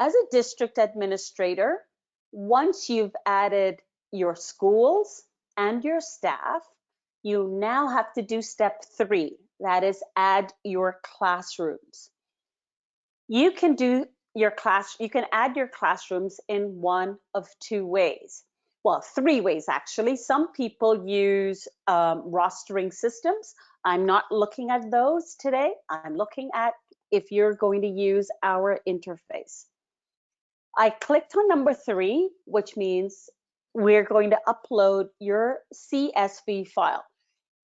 As a district administrator, once you've added your schools and your staff, you now have to do step 3. That is, add your classrooms. You can add your classrooms in one of 2 ways. Well, 3 ways actually. Some people use rostering systems. I'm not looking at those today. I'm looking at if you're going to use our interface. I clicked on number 3, which means we're going to upload your CSV file.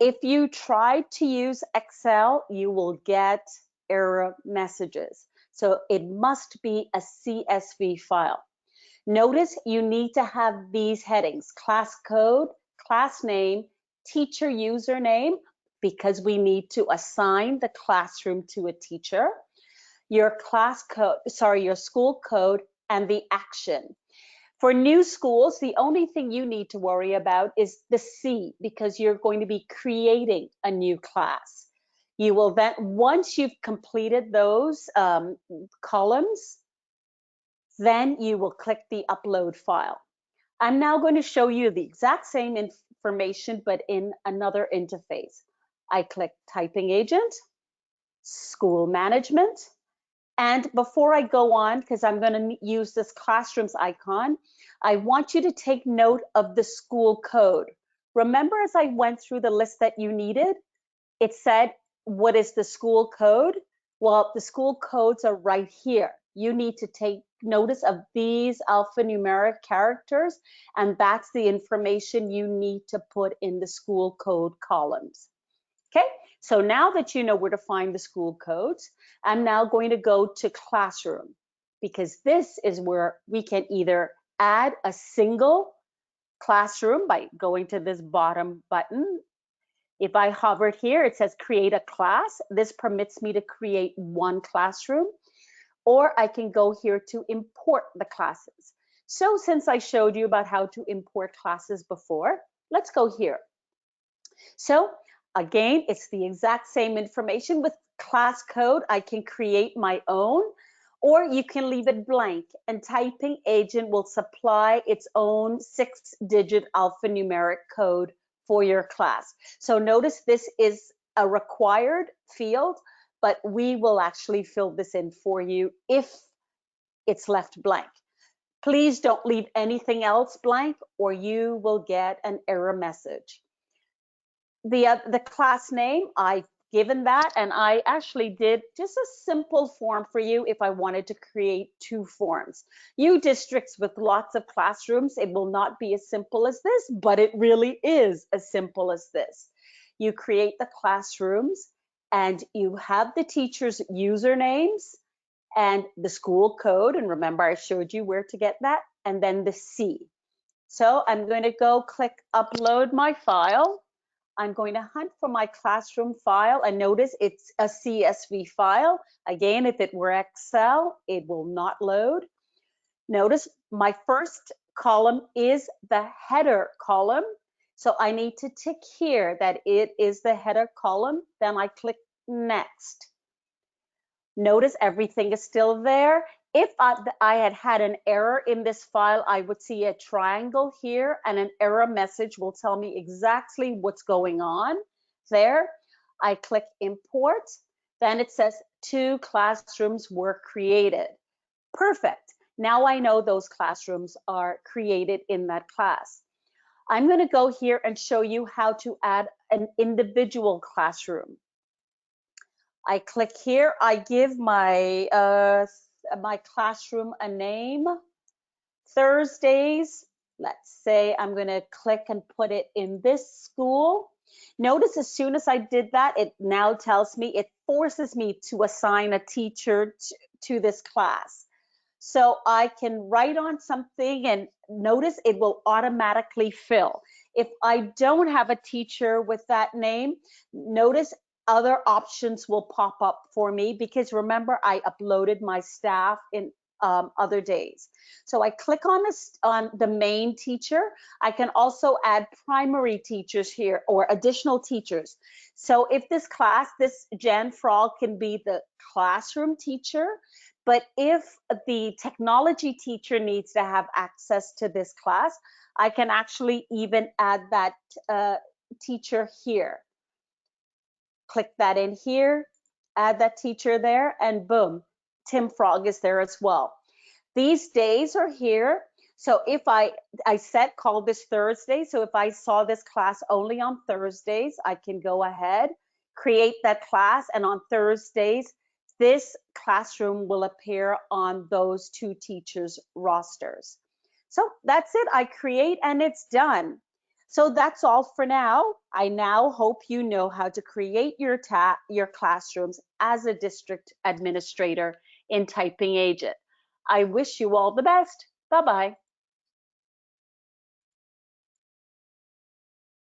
If you try to use Excel, you will get error messages. So it must be a CSV file. Notice you need to have these headings: class code, class name, teacher username, because we need to assign the classroom to a teacher, your school code, and the action. For new schools, the only thing you need to worry about is the C, because you're going to be creating a new class. You will then, once you've completed those columns, then you will click the upload file. I'm now going to show you the exact same information, but in another interface. I click typing agent, school management, and before I go on, because I'm going to use this classrooms icon, I want you to take note of the school code. Remember, as I went through the list that you needed, it said, what is the school code? Well, the school codes are right here. You need to take notice of these alphanumeric characters, and that's the information you need to put in the school code columns. Okay, so now that you know where to find the school codes, I'm now going to go to classroom, because this is where we can either add a single classroom by going to this bottom button. If I hover here, it says create a class. This permits me to create one classroom, or I can go here to import the classes. So since I showed you about how to import classes before, let's go here. So again, it's the exact same information. With class code, I can create my own, or you can leave it blank, and typing agent will supply its own 6-digit alphanumeric code for your class. So notice this is a required field, but we will actually fill this in for you if it's left blank. Please don't leave anything else blank, or you will get an error message. The class name, I've given that, and I actually did just a simple form for you if I wanted to create 2 forms. You districts with lots of classrooms, it will not be as simple as this, but it really is as simple as this. You create the classrooms, and you have the teachers' usernames and the school code, and remember I showed you where to get that, and then the C. So I'm going to go click upload my file. I'm going to hunt for my classroom file, and notice it's a CSV file. Again, if it were Excel, it will not load. Notice my first column is the header column. So I need to tick here that it is the header column. Then I click next. Notice everything is still there. If I had had an error in this file, I would see a triangle here, and an error message will tell me exactly what's going on there. I click import. Then it says 2 classrooms were created. Perfect. Now I know those classrooms are created in that class. I'm going to go here and show you how to add an individual classroom. I click here. I give my my classroom a name. Thursdays. Let's say I'm going to click and put it in this school. Notice as soon as I did that, it now tells me, it forces me to assign a teacher to this class. So I can write on something, and notice it will automatically fill. If I don't have a teacher with that name, notice other options will pop up for me, because remember I uploaded my staff in other days. So I click on this, on the main teacher. I can also add primary teachers here, or additional teachers. So if this class, this Jan Frog can be the classroom teacher, But if the technology teacher needs to have access to this class, I can actually even add that teacher here. Click that in here, add that teacher there, and boom, Tim Frog is there as well. These days are here. So if I set call this Thursday, so if I saw this class only on Thursdays, I can go ahead, create that class, and on Thursdays, this classroom will appear on those two teachers' rosters. So that's it, I create and it's done. So that's all for now. I now hope you know how to create your classrooms as a district administrator in Typing Agent. I wish you all the best. Bye-bye.